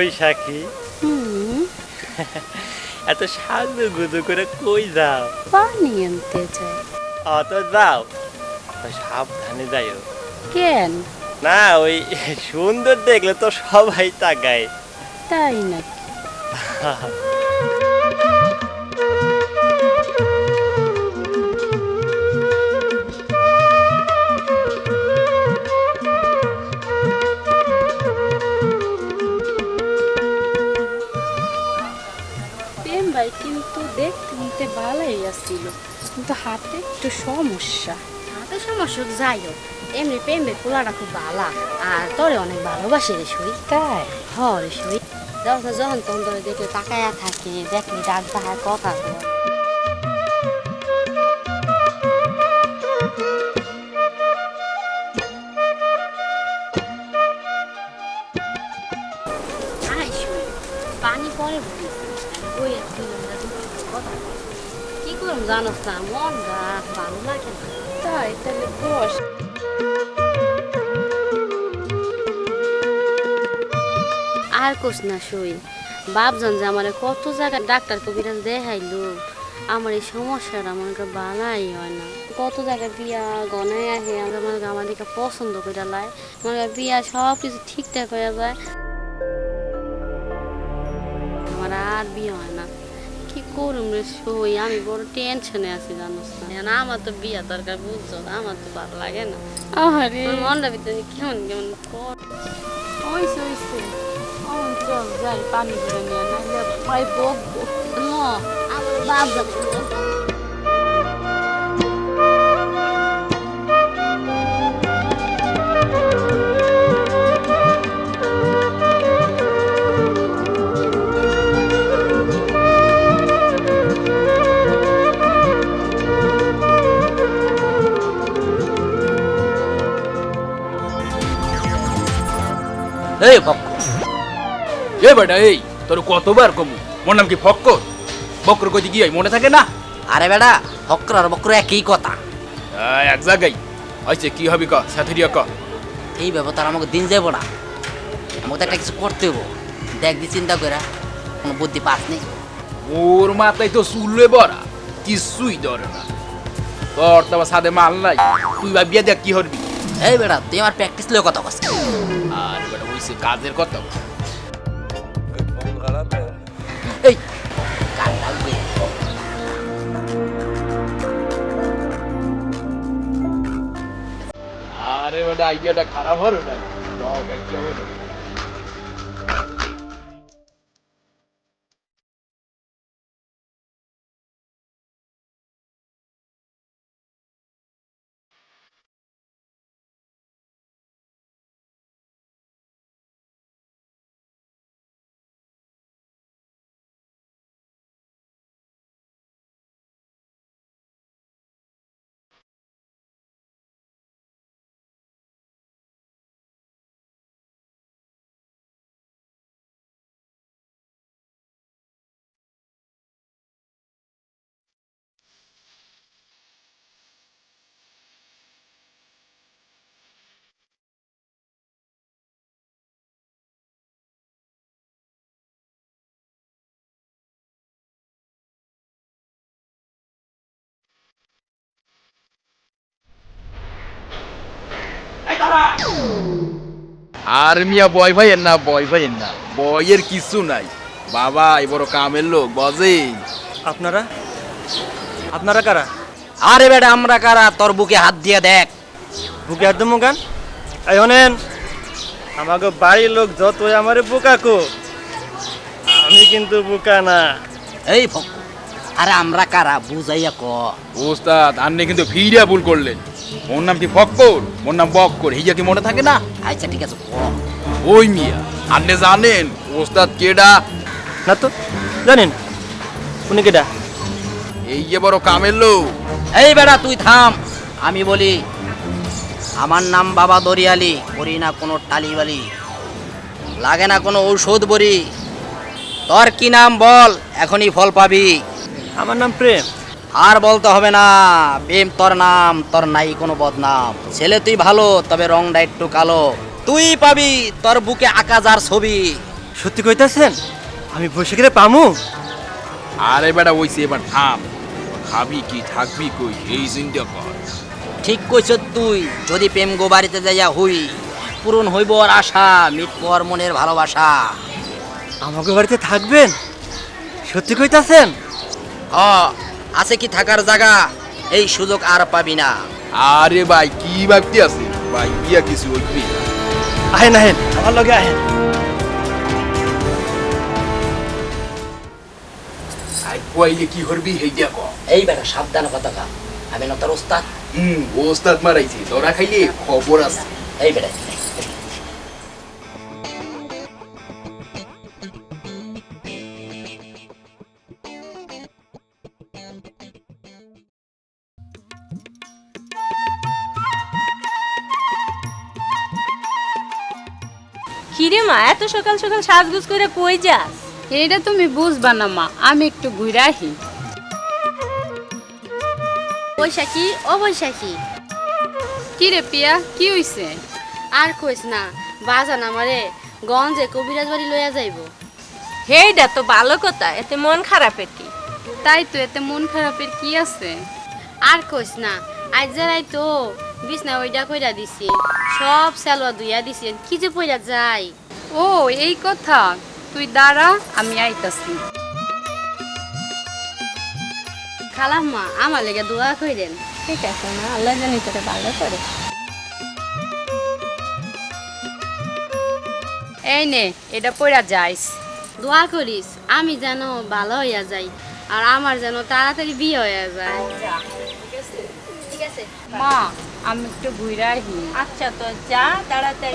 বৈশাখী এত সাজু গুজু করে কই যাও? পানি আনতে চাই। অত যাও, সাবধানে যাইও। কেন? না ওই সুন্দর দেখলে তো সবাই তাকায়। তাই নাকি? প্রেম ভাই কিন্তু দেখতে নিতে ভালোই আসছিল, কিন্তু হাতে একটু সমস্যা। হাতে সমস্যা যাই হোক, এমনি প্রেমের পোলাটা খুব ভালো, আর তোরে অনেক ভালোবাসে রে শুই। তাই? রে শুই দশটা যখন তখন তোরে দেখলে তাকায়া থাকে, দেখলি ডাক বাহার কথা কয়। পানি পরে বই কথা কি করুন জানোস না, মন গাছ ভালো লাগে না। তাই? তাহলে বস। আর কোস না শুই, বাপজন যে আমার কত জায়গায় ডাক্তার কবিরাজ দেখাইলো, আমার এই সমস্যাটা আমার বালাই হয় না। কত জায়গায় বিয়া গনায় আহে, আমাদেরকে পছন্দ করে লাই, আমার বিয়া সব কিছু ঠিকঠাক হয়ে যায়, আমার আর বিয়ে হয় না। কি করুম রে শুই, আমি বড় টেনশনে আছি জানোস না। আমার তো বিয়া দরকার, বুঝছো, আমার তো ভালো লাগে না। আরে মনটা ভিতরে কেমন কেমন কর। ওইসে ওইসে চল যাই, পানি ভরে নিয়ে, নাহলে ভাই বকবো। আমার বাপ যাবে। এই ফক্কর, এ বেটা, এই তোর কতবার কমু মোর নাম কি ফক্কর? বক্কর কইতে কি হয় মনে থাকে না? আরে বেটা, ফক্কর আর বক্কর একই কথা। এক জায়গায় হয়েছে কি হবি ক, সাথেরিয়া ক। এই ব্যাপার আমাকে দিন যাবো না, আমাকে তো একটা কিছু করতে হবো। দেখ দি চিন্তা করে কোনো বুদ্ধি পাস নেই। ওর মাথায় তো চুলে বড়া, কিছুই ধরে না। তোর তো সাদে মাল নাই, তুই ভাবিয়া দেখ কি হরবি। এই বেটা, তুই আমার প্র্যাকটিস লেগে কথা কস। আর বেটা হইছে কাজের কথা। এই কাল লাগবে। আরে বেটা, আইডিয়াটা খারাপ হলো না। আর মিয়া বয় ভাইয়ের না, বয় ভাইয়ের না, বয়ের কিছু নাই বাবা, এই বড় কামের লোক বজে। আপনারা আপনারা কারা? আরে বেটা, আমরা কারা? তোর বুকে হাত দিয়ে দেখ। বুকে হাত দেবো গান? এই শোনেন, আমাকে বাড়ির লোক যতই আমারে বোকা কো, আমি কিন্তু বোকা না। এই ফক্কর, আরে আমরা কারা বুঝাইয়া ক। ওস্তাদ আপনি কিন্তু ফিরিয়া ভুল করলেন। ওর নাম কি ফক্কর, ওর নাম বক্কর, হিজা কি মনে থাকে না? আচ্ছা ঠিক আছে ক। ওই মিয়া, আপনি জানেন ওস্তাদ কেডা? না তো জানেন উনি কেডা? এই যে বড় কামের লোক। এই বেটা তুই থাম, আমি বলি। আমার নাম বাবা দরিয়ালি, করি না কোনো টালিবালি, লাগে না কোনো ঔষধ বড়ি। তোর কি নাম বল, এখনই ফল পাবি। আমার নাম প্রেম। আর বলতে হবে না, প্রেম তোর নাম, তোর নাই কোনো বদনাম। ছেলে তুই ভালো, তবে রংটা একটু কালো। তুই পাবি তোর বুকে আঁকা যার ছবি, সত্যি কইতাছেন আমি বৈশাখীরে পামু? আরে বেটা ওইছে, এবার থাম। খাবি কি থাকবি কই এই চিন্তা কর। ঠিক কইছ তুই, যদি প্রেম গো বাড়িতে যাইয়া হই পূরণ হইব ওর আশা, মিটব ওর মনের ভালোবাসা। আমাকে বাড়িতে থাকবেন? সত্যি কইতাছেন? আছে কি থাকার জায়গা, এই সুযোগ আর পাবি না। আরে ভাই কি ভাবতে আছে ভাই, ইয়া কিছু হইবি। আহেন আহেন আমার লগে আহেন। আই কইলে কি করবি হেইটা ক। এই বেটা সাবধান কথা কা, আমি না তোর ওস্তাদ। ওস্তাদ মারাইছি, তোরা খাইলে খবর আছে। এই বেটা কিরে মা, এত সকাল সকাল সাজগুজ করে কই যাস? এইটা তুমি বুঝবা না মা, আমি একটু ঘুরে আহি। বৈশাখী, ও বৈশাখী, কি রে পিয়া, কি হইছে? আর কইস না, বাজান আমারে গঞ্জে কবিরাজ বাড়ি লইয়া যাইব। হেইডা তো ভালো কথা, এতে মন খারাপের কি? তাই তো, এতে মন খারাপের কি আছে? আর কইস না, আজ যারাই তো বিছনা ওইডা কইরা দিছি, সব সালোয়া ধুইয়া দিছি, কি যে পইরা যায়। ও এই কথা, তুই দাঁড়া আমি আইতাছি। খালাম্মা আমার লেগে দোয়া কইরেন। ঠিক আছে মা, আল্লাহ জানি তোরে ভালো করে। এই নে, এটা পইরা যাইস। দোয়া করিস আমি যেন ভালো হইয়া যাই, আর আমার যেন তাড়াতাড়ি বিয়ে হইয়া যায়। ঠিক আছে মা, আমি একটু ঘুরে আহি। আচ্ছা তো যা তাড়াতাড়ি।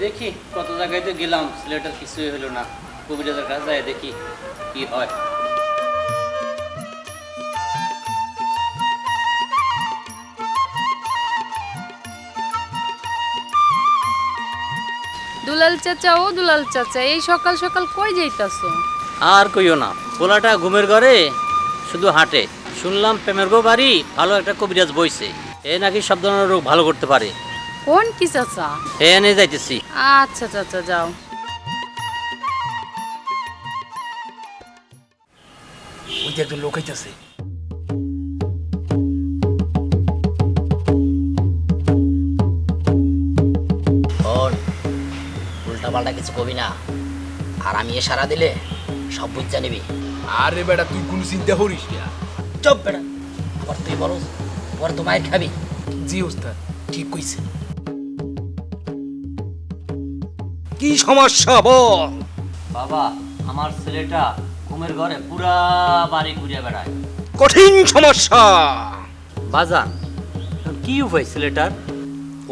দেখি কত জায়গায় তো গেলাম, ছেলেটার কিছুই হলো না। কবিরাজের কাছে যায় দেখি কি হয়। দুলাল চাচা, ও দুলাল চাচা, এই সকাল সকাল কই যাইতাছো? আর কইও না, পোলাটা ঘুমের ঘরে শুধু হাঁটে। শুনলাম প্রেমের গো বাড়ি ভালো একটা কবিরাজ বইছে, এ নাকি সব ধরনের রোগ ভালো করতে পারে। কোন কি চাচা? এ এনে যাইতেছি। আচ্ছা চাচা, যাও। ওই যে একজন লোক আইতাছে। উল্টা পাল্টা কিছু কবি না, আর আমি এ সারা দিলে সব বুঝা নিবি। আরে বেটা তুই কোন চিন্তা করিস না। চুপ বেটা, আবার তুই বড় পরে তো মায়ের খাবি। জি ওস্তাদ ঠিক কইছে। কি সমস্যা বল? বাবা, আমার ছেলেটা ঘুমের ঘরে পুরা বাড়ি ঘুরে বেড়ায়। কঠিন সমস্যা। বাজান, এখন কি উপায় ছেলেটার?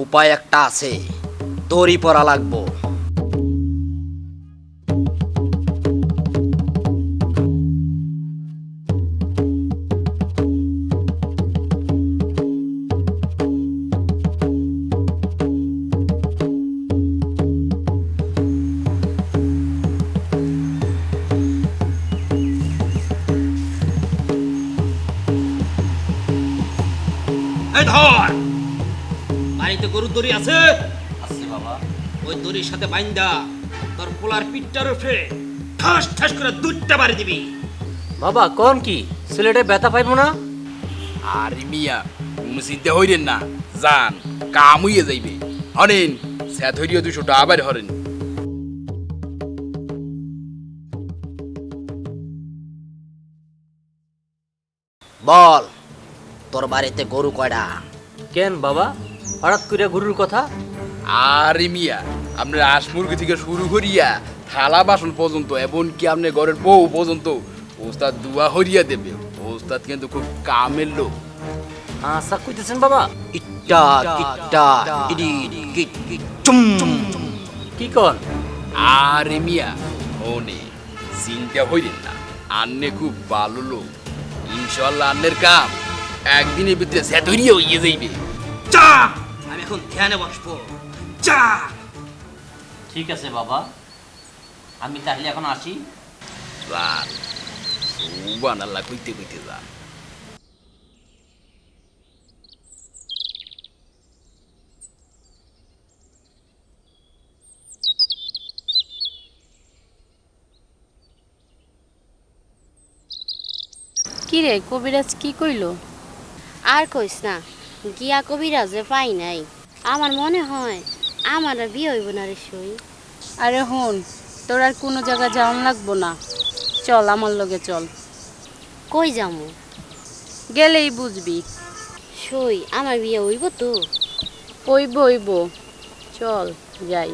উপায় একটা আছে, দড়ি পরা লাগবো। এই ধর, বাড়িতে গরুর দড়ি আছে? আছে বাবা। ওই দড়ির সাথে বাইন্দা তোর পোলার পিঠটার উপরে ঠাস ঠাস করে দুধটা বাড়ি দিবি। বাবা কোন কি, ছেলেটা ব্যথা পাইবো না? আরে মিয়া কোন চিন্তা হইলেন না, যান কাম হইয়া যাইবে। হরেন স্যাত হইয়া 200 টাকা আবার হরেন। বল, তোর বাড়িতে গরু কয়টা? কেন বাবা, হঠাৎ করে গরুর কথা? আরে মিয়া আপনার হাঁস মুরগি থেকে শুরু করিয়া থালা বাসন পর্যন্ত, এমনকি আপনার ঘরের বউ পর্যন্ত ওস্তাদ দুয়া হরিয়া দেবে। ওস্তাদ কিন্তু খুব কামের লোক। আশা কইতেছেন বাবা? ইট্টা কিট্টা ইডি কিট কিট চুম। কি কন? আরে মিয়া ওনে চিন্তা হইলেন না, আন্নে খুব ভালো লোক। ইনশাল্লাহ আন্নের কাম একদিনের ভিতরে স্যাত হইয়া হইয়া যাইবে। চা, আমি এখন ধ্যানে বসবো। চা। ঠিক আছে বাবা, আমি তাহলে এখন আসি। যান সুবহানাল্লাহ কইতে কইতে যান। কি রে কবিরাজ কি কইলো? আর কইস না, গিয়া কবিরাজে পাই নাই। আমার মনে হয় আমার আর বিয়ে হইব না রে সই। আরে হন, তোর আর কোনো জায়গা যাওয়ান লাগবো না, চল আমার লগে চল। কই যামু? গেলেই বুঝবি। সই আমার বিয়ে হইব তো? হইব হইব, চল যাই।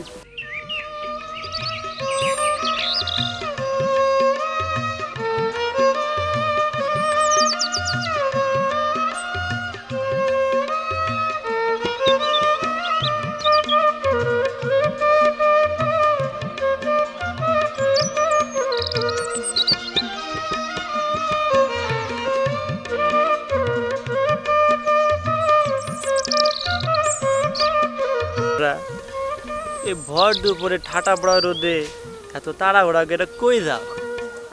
এই ভর দুপুরে ঠাটা পড়া রোদে এত তাড়াহুড়া করে কই যাও?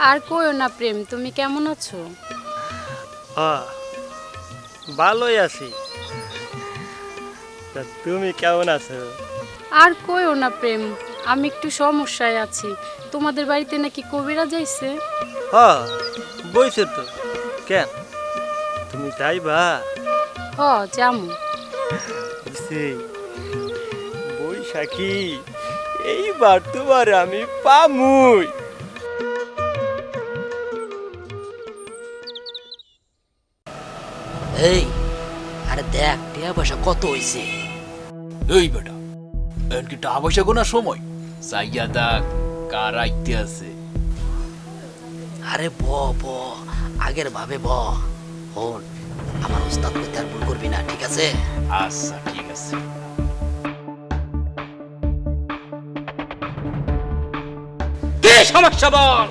আর কইও না প্রেম, তুমি কেমন আছো? ভালোই আছি, তা তুমি কেমন আছো? আর কইও না প্রেম, আমি একটু সমস্যায় আছি। তোমাদের বাড়িতে নাকি কবিরাজ আইছে? বইছে তো, কেন তুমি যাইবা? যামু। বৈশাখী, এইবার তোমার আমি পামুই। এই আরে দেখ টিয়া পয়সা কত হইছে। এই বেটা এনকি টাকা পয়সা গোনার সময় চাইয়া দেখ কার আইতে আছে। আরে ব ব আগের ভাবে ব। হন, আমার উস্তাদ কইতে আর ভুল করবি না, ঠিক আছে? আচ্ছা ঠিক আছে। কি সমস্যা বল?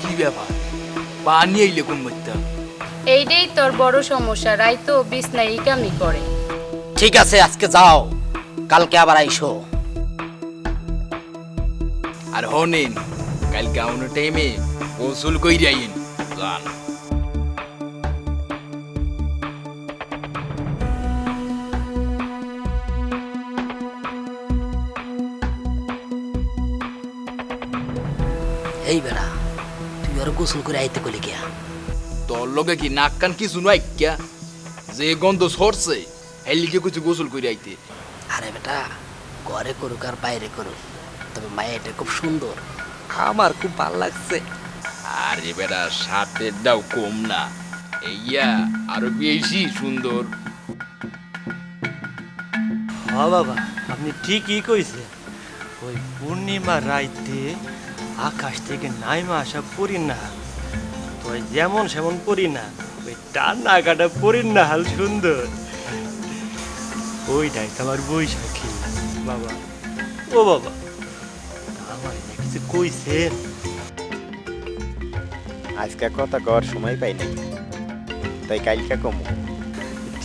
কি ব্যাপার পানি আইলে কোন মধ্যা? এইটাই তোর বড় সমস্যা, রাই তো বিছনায় এই কামই করে। ঠিক আছে আজকে যাও, কালকে আবার আইসো। আর হনেন কালকে আউনের টাইমে গোসল কইরা আইন জান। এই বেড়া তুই আর গোসল করে আইতে কইলি কিয়া? তোর লগে কি নাক কান কিছু নাই কিয়া? যে গন্ধ সরছে হেলিকে কিছু গোসল কইরা আইতে। আরে বেটা ঘরে করুক আর বাইরে করুক, তবে মায়াটা খুব সুন্দর, আমার খুব ভালো লাগছে। আরে বেটা সাথের দাও কম না, এইয়া আরো বেশি সুন্দর। বাবা, আপনি ঠিকই কইছেন। ওই পূর্ণিমা রাইতে আকাশ থেকে নাইমা আসা পড়ি না, তো যেমন সেমন পড়ি না, ওই টান্না কাটা পড়ি না হাল সুন্দর। ওইটাই তো আমার বৈশাখী। বাবা, ও বাবা, আমার না কিছু কইছেন? আজকে কথা কর সময় পাই নাই, তাই কালকে কমু।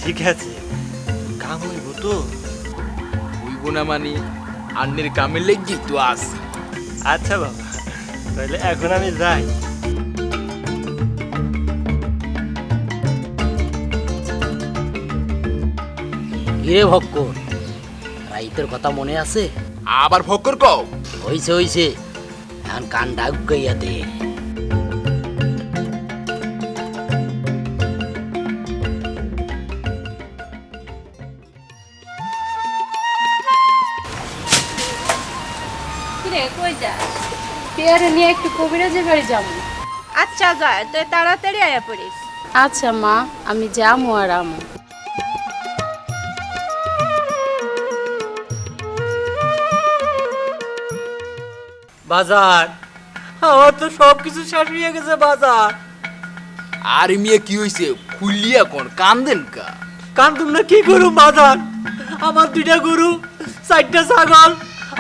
ঠিক আছে, কাম হইব তো? হইব না মানে আন্নের কামে লেগে তো আসি। আচ্ছা বাবা, তাহলে এখন আমি যাই। কিরে ভক্কর, রাইতের কথা মনে আছে? আবার ফকর কও। হইছে হইছে, এখন কান ডাক গইয়া দে। কিরে কই যাস? পেয়ারে নিয়ে একটু কবিরাজের বাড়ি যাবো। আচ্ছা যা, তুই তাড়াতাড়ি আয়া পড়িস। আচ্ছা মা, আমি যামু আর আমু। বাজার আমার তো সবকিছু শেষ হয়ে গেছে বাজার। আর মিয়া কি হইছে খুলিয়া কোন কান্দেন কা? কান্দুম না কি করুম বাজার? আমার 2টা গরু, 4টা ছাগল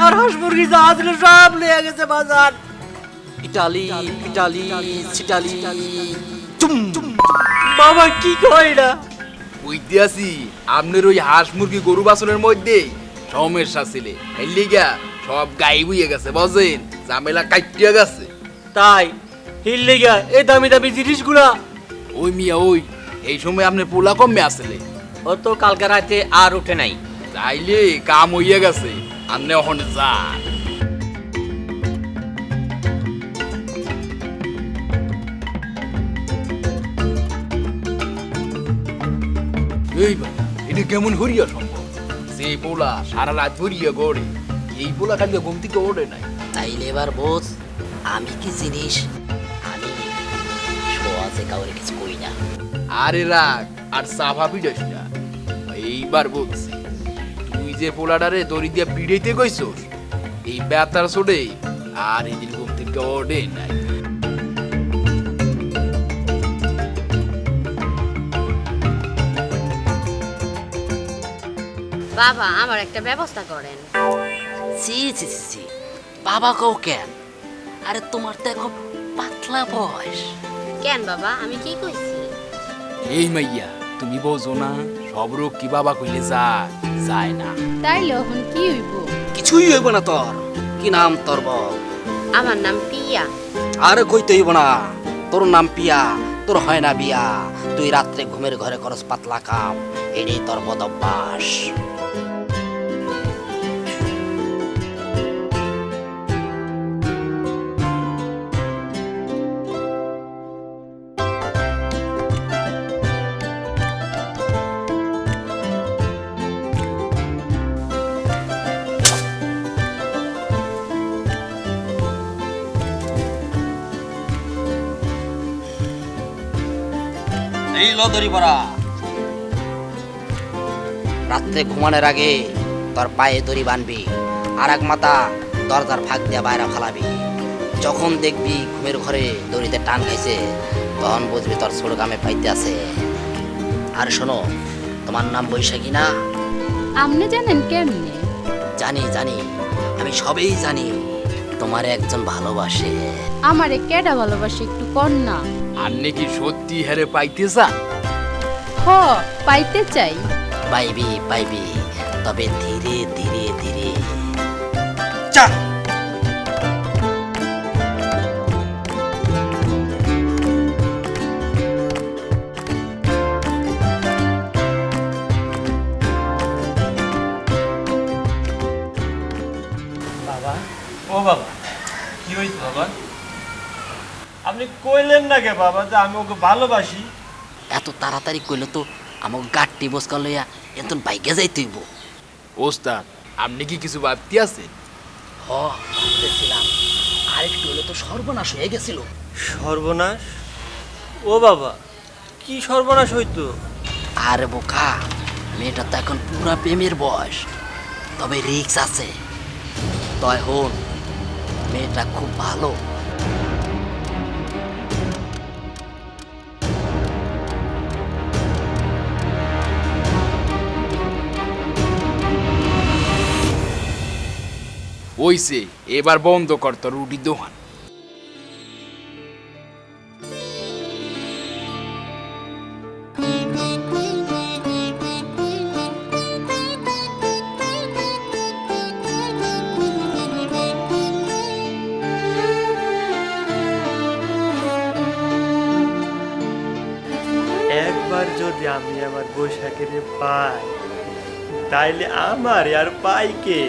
আর হাঁস মুরগি যা ছিল সব লয়ে গেছে বাজার। ইটালি ইটালি চিটালি চুম চুম। বাবা কি কয় না? কইতে আসি আপনার ওই হাঁস মুরগি গরু বাছনের মধ্যে সমস্যা ছিলে এই লিগা সব গায়েব হয়ে গেছে বুঝেন, ঝামেলা কাটিয়া গেছে। তাই হিল লেগা এই দামি দামি জিনিসগুলা। ওই মিয়া ওই এই সময় আপনি পোলা কমে আসলে, ও তো কালকে রাতে আর উঠে নাই। তাইলে কাম হইয়া গেছে, আপনি ওখানে যান। এই ভাই, এটা কেমন হরিয়া সম্ভব? যে পোলা সারা রাত ভরিয়া গড়ে, এই পোলা খালি ঘুম থেকে ওঠে নাই। তাইলে এবার বোঝ আমি কি জিনিস। আমি সহজে কাউরে কিছু কই না। আরে রাখ আর সাফা পিটাস না, এইবার বলছি তুই যে পোলাটারে দড়ি দিয়া পিড়াইতে কইছস, এই বেতার ছোড়ে আর এদিন ঘুম থেকে ওঠে নাই। বাবা আমার একটা ব্যবস্থা করেন। ছি ছি ছি ছি, বাবা কও কেন? আরে তোমার তো এখন পাতলা বয়স। কেন বাবা, আমি কি কইছি? এই মাইয়া তুমি বোঝো না, সব রোগ কি বাবা কইলে যায় না। তাইলে এখন কি হইব? কিছুই হইব না তোর। কি নাম তোর বল? আমার নাম পিয়া। আরে কইতে হইব না, তোর নাম পিয়া, তোর হয় না বিয়া। তুই রাত্রে ঘুমের ঘরে করস পাতলা কাম, এটাই তোর বদ অভ্যাস। এই লো দড়ি পরা। রাত্রে ঘুমানোর আগে তোর পায়ে দড়ি বানবি, আর এক মাথা দরজার ফাঁক দিয়ে বাইরে ফালাবি। যখন দেখবি ঘুমের ঘরে দড়িতে টান খাইছে, তখন বুঝবি তোর ছোট গামে পাইতে আছে। আর শোনো, তোমার নাম বৈশাখী না? আপনি জানেন কেমনে? জানি জানি, আমি সবই জানি। তোমার একজন ভালোবাসে। আমারে কেডা ভালোবাসে একটু কর না। আর নাকি সত্যি হেরে পাইতে চান? হ, পাইতে চাই। পাইবি পাইবি, তবে ধীরে ধীরে ধীরে। বাবা, ও বাবা, কি হয়েছে বাবা? আপনি কইলেন না কে বাবা যে আমি ওকে ভালোবাসি? এত তাড়াতাড়ি কইলে তো আমাকে গাড়টি বসকা লইয়া এত বাইকে যাইতে হইব। ওস্তাদ আপনি কি কিছু ভাবতে আছেন? হ, ভাবতেছিলাম আর একটু হলে তো সর্বনাশ হয়ে গেছিল। সর্বনাশ? ও বাবা, কি সর্বনাশ হইতো? আরে বোকা, মেয়েটা তো এখন পুরা প্রেমের বয়স, তবে রিক্স আছে। তয় হন, মেয়েটা খুব ভালো। ওইছে, এবার বন্ধ কর তোর রুটি দোহান। একবার যদি আমি আমার বৈশাখের পাই, তাইলে আমার আর পাই কে?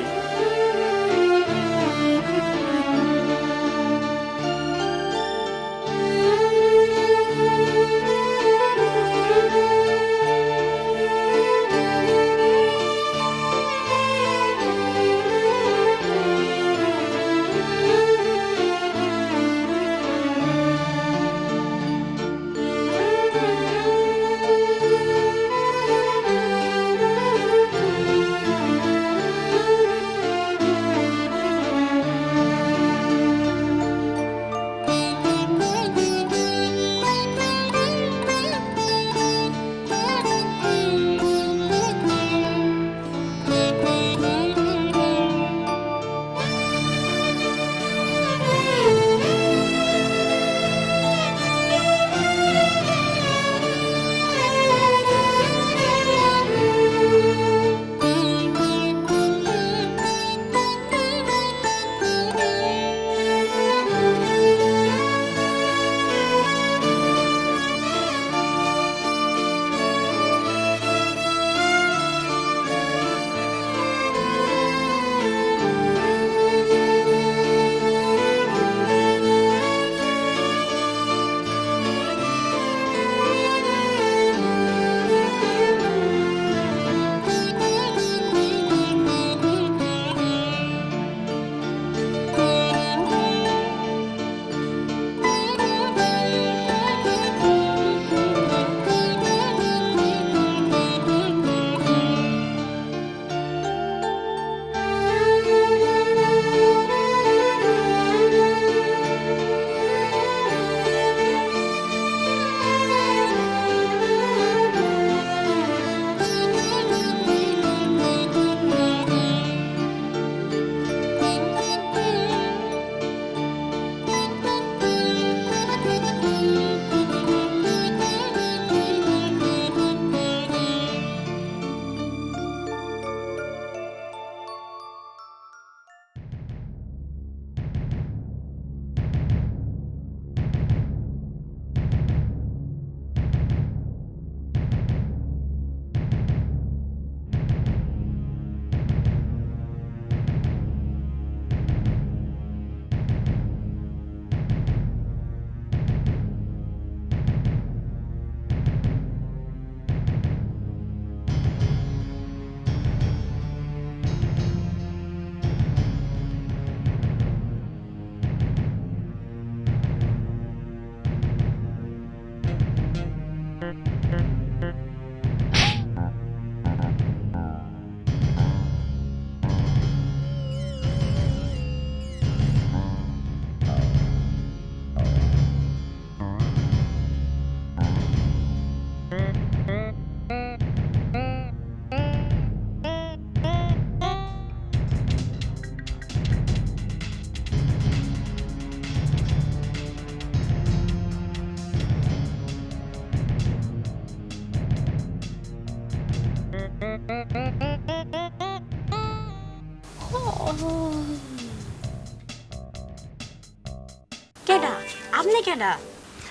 কেডা আপনি কেডা?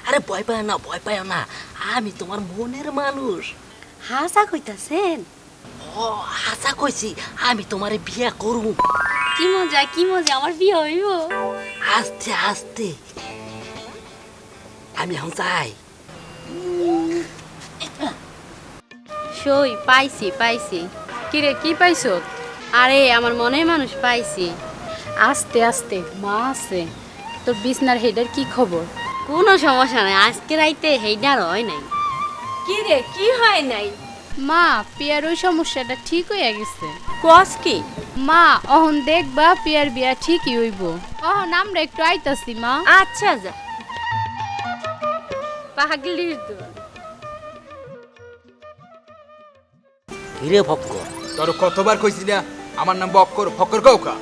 আরে ভয় পায় না, ভয় পায় না, আমি তোমার মনের মানুষ। হাসা কইতাছেন? ও আশা কইছি আমি তোমারে বিয়া করব। কি মজা কি মজা, আমার বিয়ে হইব। আস্তে আস্তে আমি এখন যাই। সই পাইছি পাইছি। কিরে কি পাইছো? আরে আমার মনের মানুষ পাইছি। আস্তে আস্তে মা আছে। তোর বিছনার হেডের কি খবর? কোনো সমস্যা নাই, আজকে রাইতে হেইডার হয় নাই। কি রে কি হয় নাই? মা পিয়ার ওই সমস্যাটা ঠিক হয়ে গেছে। কস কি? মা অহন দেখবা পিয়ার বিয়া ঠিকই হইব। অহন আমরা একটু আইতাছি মা। আচ্ছা যা। পাগলির দল। কিরে ফক্কর, তোর কতবার কইছি না আমার নাম বক্কর, ফক্কর কাউকা।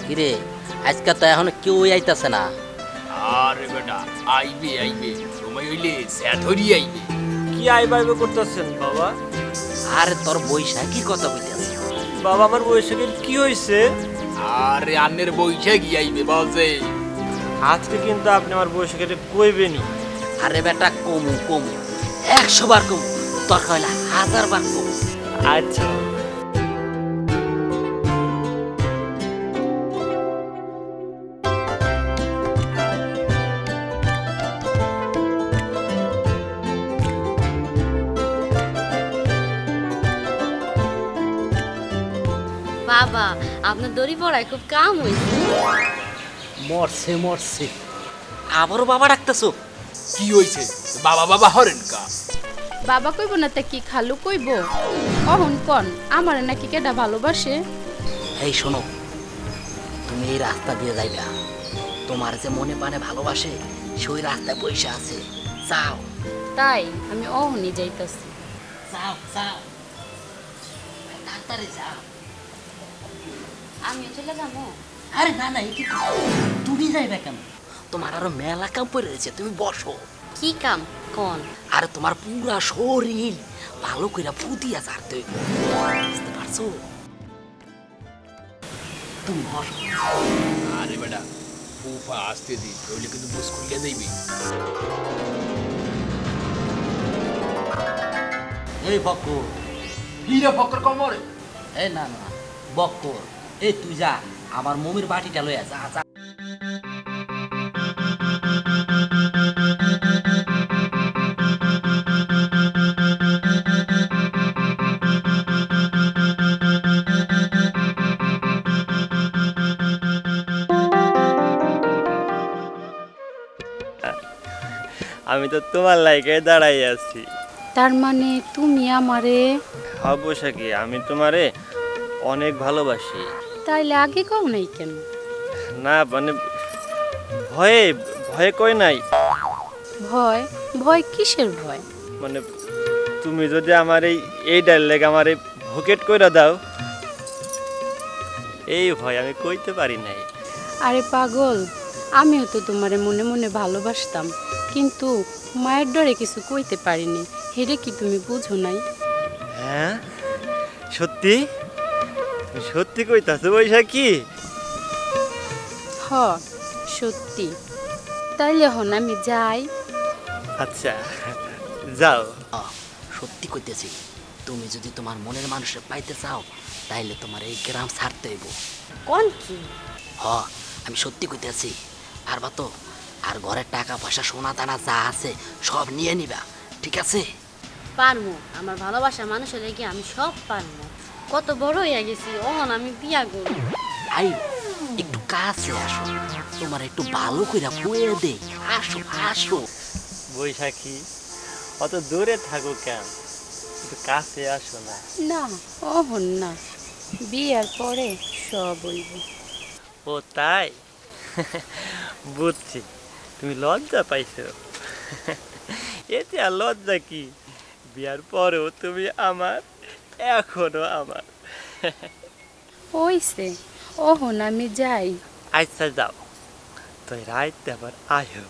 কিরে আজকে তো এখন কেউ আইতাছে না। আরে বেটা আইবে আইবে, সময় হইলে স্যাট হরি আইবে। কি আইবাইবে করতেছেন বাবা? আরে তোর বৈশাখীর কথা কইতাছে। বাবা আমার বৈশাখের কি হয়েছে? আরে আন্নের বৈশাখী আইবে বলছে। আজকে কিন্তু আপনি আমার বৈশাখের কইবেনি। আরে বেটা কমু কমু, 100 বার কমু, তোর কইলা 1000 বার কমু। আচ্ছা বাবা আপনার দড়ি পড়ায় খুব কাম হইছে। মরছে মরছে, আবারও বাবা ডাকতেছো? কি হইছে? বাবা বাবা হরেন কা? বাবা কইব না তা কি খালু কইব? অহন কন আমার নাকি কেডা ভালোবাসে? এই শোনো, তুমি এই রাস্তা দিয়ে যাইবা, তোমার যে মনে প্রাণে ভালোবাসে সেই রাস্তায় বসে আছে, যাও। তাই আমি অহনই যাইতাছি। যাও যাও, তাড়াতাড়ি যাও। আমি চলে যাবো? আরে না না, কি তুমি যাইবা কেন? তোমার আরো মেলা কাম পড়ে রয়েছে, তুমি বসো। কি কাম কোন? আরে তোমার পুরা শরীর ভালো কইরা ফুটিয়া ছাড়তে হইব, বুঝতে পারছো? তুমি বসো। আরে বেটা ফুফা আসতে দি, হইলে কিন্তু বুঝ খুলে যাইবি। এই বক্কর, হিরা ফক্কর কমরে। এই না না বক্কর, এই তুই যা, আমার মমির বাটিটা লইয়া যা যা। আমি তো তোমার লাইকে দাঁড়াই আছি। তার মানে তুমি আমারে? অবশ্যই আমি তোমারে অনেক ভালোবাসি। তাইলে আগে কও নাই কেন? না মানে ভয়ে ভয়ে কই নাই। ভয়? ভয় কিসের ভয়? মানে তুমি যদি আমার এই ডাইলেগ আমার ভকেট কইরা দাও, এই ভয় আমি কইতে পারি নাই। আরে পাগল, আমিও তো তোমারে মনে মনে ভালোবাসতাম, কিন্তু মায়ের ডরে কিছু কইতে পারিনি। হেরে কি তুমি বুঝো নাই? হ্যাঁ সত্যি? তুমি সত্যি কইতাছো বৈশাখী? হ সত্যি। তাইলে হন আমি যাই। আচ্ছা যাও। সত্যি কইতেছি, তুমি যদি তোমার মনের মানুষের পাইতে চাও তাইলে তোমার এই গ্রাম ছাড়তে হইব। কোন কি? হ আমি সত্যি কইতেছি, পারবা তো? আর ঘরের টাকা পয়সা সোনা দানা যা আছে সব নিয়ে নিবা, ঠিক আছে? পারমু, আমার ভালোবাসা মানুষের লেগে আমি সব পারমু। কত বড় হইয়া গেছি, অহন আমি বিয়া করব। আই একটু কাছে আসো, তোমার একটু ভালো কইরা বইয়ে দে। আসো আসো। বৈশাখী অত দূরে থাকো কেন, একটু কাছে আসো না। না অহন না, বিয়ার পরে সব হইব। ও তাই? বুঝছি, তুমি লজ্জা পাইছো। এতে আর লজ্জা কি, বিয়ার পরেও তুমি আমার, এখনো আমার। হইছে, অহন আমি যাই। আচ্ছা যাও, তুই রাইতে আবার আয়ো,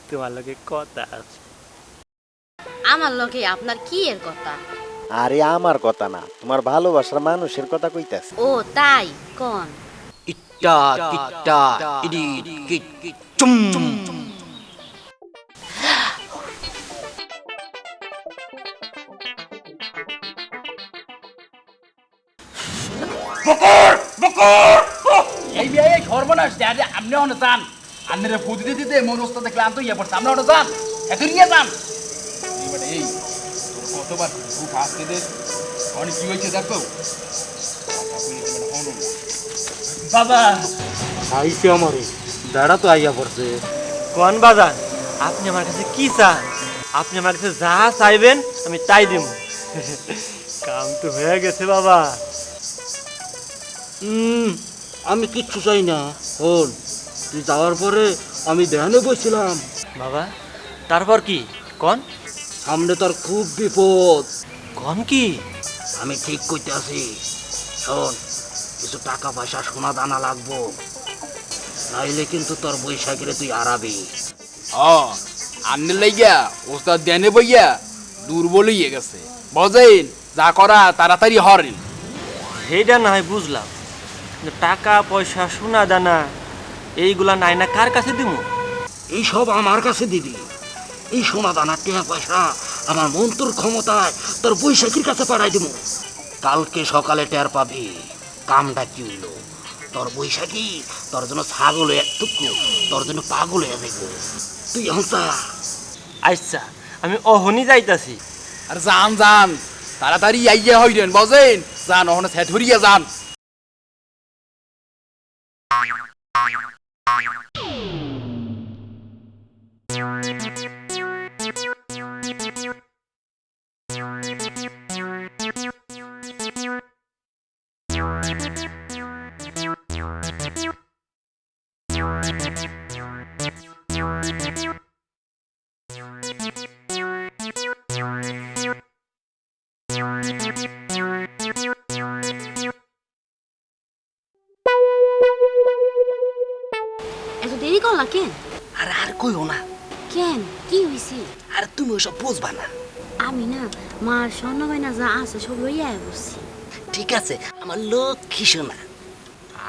তোমার লগে কথা আছে। আমার লগে আপনার কি এর কথা? আরে আমার কথা না, তোমার ভালোবাসার মানুষের কথা কইতাছে। ও তাই কোন ইট্টা কিট্টা ইডি কিট চুম এই বিয়ে এই সর্বনাশ আরে আপনি অন যান আন্নের ফুদি দিতে দিতে মোর ওস্তাদ ক্লান্ত হইয়া পড়ছে আপনি অন যান এত নিয়ে যান এইবারে এই তোর কতবার খুব আজকে দে অনেক কি হয়েছে দেখো বাবা আইছে আমারে দাঁড়া তো আইয়া পড়ছে। কোন বাজান, আপনি আমার কাছে কি চান? আপনি আমার কাছে যা চাইবেন আমি তাই দিব। কাম তো হয়ে গেছে বাবা। আমি কিচ্ছু চাই না। শোন, তুই যাওয়ার পরে আমি ধ্যানে বসছিলাম। বাবা তারপর কি কোন? সামনে তোর খুব বিপদ। কোন কি? আমি ঠিক কইতে আছি। শোন, কিছু টাকা পয়সা সোনা দানা লাগবো, নাইলে কিন্তু তোর বৈশাখীরে তুই হারাবি। আন্নের লাইগা ওস্তাদ দেনে বইয়া দুর্বল হইয়া গেছে বুঝেন, যা করা তাড়াতাড়ি হরেন। সেইটা না হয় বুঝলাম, কিন্তু টাকা পয়সা সোনা দানা এইগুলা নাই না কার কাছে দিব? এই সব আমার কাছে দিবি। এই সোনা দানা টাকা পয়সা আমার মন্ত্রর ক্ষমতায় তোর বৈশাখীর কাছে পাঠাই দিব। কালকে সকালে টের পাবি কামটা কি হইলো। তোর বৈশাখী তোর জন্য ছাগল একটুকু, তোর জন্য পাগল হয়ে যাইব। তুই হংসা আচ্ছা আমি অহনি যাইতাছি। আর যান যান তাড়াতাড়ি আইয়া হইলেন বুঝেন, যান ওখানে সেট হরিয়া যান। এত দেরি করলা কেন? আর আর কইও না, কেন কি হয়েছে? আর তুমি ওসব বুঝবা না। আমি না মার স্বর্ণ গয়না যা আছে সব লইয়া বসছি। ঠিক আছে আমার লক্ষ্মী সোনা।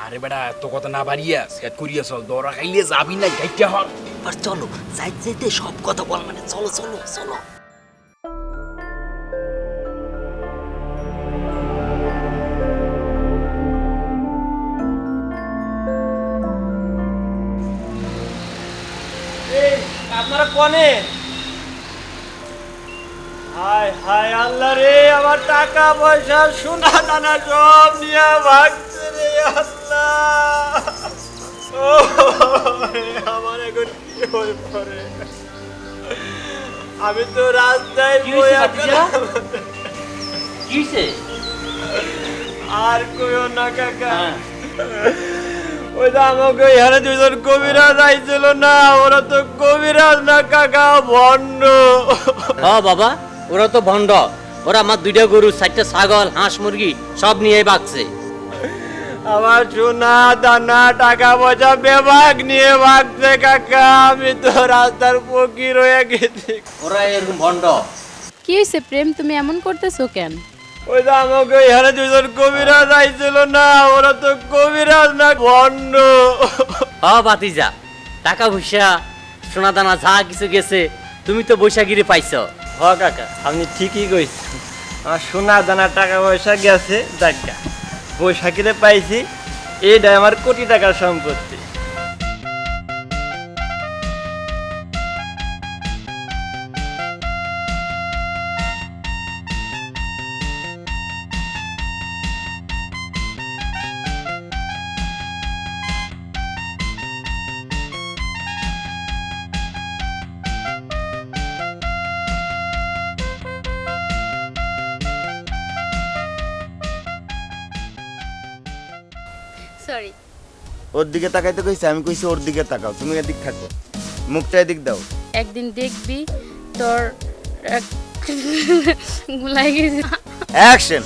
আরে বেটা এত কথা না বাড়িয়া সেট করিয়া চল, দরা খাইলে যাবি না গাইতে হর। আর চলো যাইতে যাইতে সব কথা বল, মানে চলো চলো চলো। আপনারা কোনে? হায় হায় আল্লাহ রে, আমার টাকা পয়সা সোনা দানা সব নিয়ে ভাগছে রে আল্লাহ। ও আমার এখন কি হয়ে পড়ে? আমি তো রাস্তায় বইয়া কিসে? আর কইও না কাকা। ওই তো আমাকে এখানে দুজন কবিরাজ আইছিল না, ওরা তো কবিরাজ না কাকা, ভণ্ড। হ্যাঁ বাবা, ওরা তো ভণ্ড। ওরা আমার 2টা গরু, 4টা ছাগল, হাঁস মুরগি সব নিয়ে ভাগছে। আমার সোনা দানা টাকা পয়সা বেভাগ নিয়ে ভাগছে কাকা। আমি তো রাস্তার ফকির হয়ে গেছি। ওরা এরকম ভণ্ড। কি হয়েছে প্রেম, তুমি এমন করতেছো কেন? ওই তো আমাকে এখানে দুজন কবিরাজ আইছিল না, ওরা তো কবিরাজ না, ভণ্ড। হ্যাঁ বাতিজা, টাকা পয়সা সোনা দানা যা কিছু গেছে তুমি তো বৈশাখীরে পাইছো। হ কাকা আপনি ঠিকই কইছেন, আমার সোনা দানা টাকা পয়সা গেছে, দেখা বৈশাখীরে পাইছি, এইটাই আমার কোটি টাকার সম্পত্তি। সরি। ওর দিকে তাকাইতে কইছে, আমি কইছি ওর দিকে তাকাও, তুমি এদিক থাকো, মুখটা এদিক দাও। একদিন দেখবি তোর গুলাই গেছে। অ্যাকশন।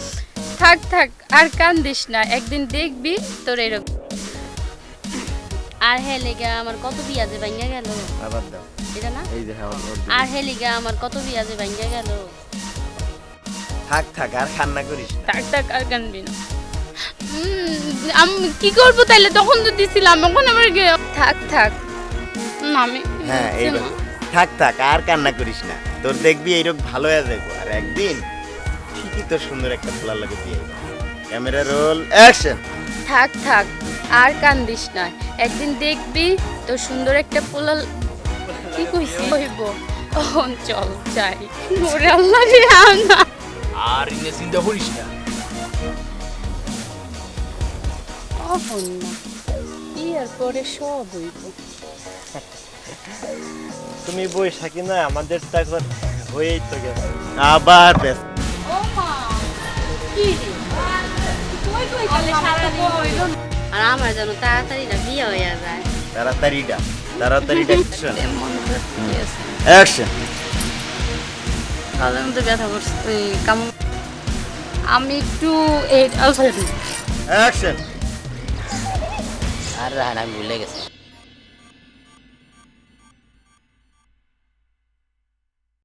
থাক থাক আর কান্দিস না, একদিন দেখবি তোর এরকম। আর হে লেগে আমার কত বিয়া যে ভাঙ্গা গেল। আবার দাও। এটা না? এই যে হ্যাঁ ওর দিকে। আর হে লেগে আমার কত বিয়া যে ভাঙ্গা গেল। থাক থাক আর কান্না করিস না। থাক থাক আর কানবি না। আমি কি করবো তাইলে? তখন তো দিছিলাম, এখন আমার থাক থাক না আমি হ্যাঁ এইবার থাক থাক আর কান্না করিস না, তোর দেখবি এইরকম ভালো হয়ে যাবো আর একদিন ঠিকই তোর সুন্দর একটা ফোলার লাগে দিয়ে ক্যামেরা রোল অ্যাকশন। থাক থাক আর কান্দিস না, একদিন দেখবি তোর সুন্দর একটা পোলাল। কি কইছি হইব? চল যাই। ওরে আল্লাহ রে না। আর ইনে চিন্তা করিস না। অহন না, বিয়ার পরে সব হইব। তুমি বইসা কিনা আমাদের তো একবার হয়েই তো গেছে। আবার ব্যস্ত। ও মা কি রে কই কই গেলে সারা দিন হইল না? আর আমার যেন তাড়াতাড়ি না বিয়ে হয়ে যায়। তাড়াতাড়িটা তাড়াতাড়িটা অ্যাকশন মনে হচ্ছে অ্যাকশন। তাহলে মধ্যে ব্যথা করছে কেমন? আমি একটু অ্যাকশন। আর রাহান আমি ভুলে গেছি।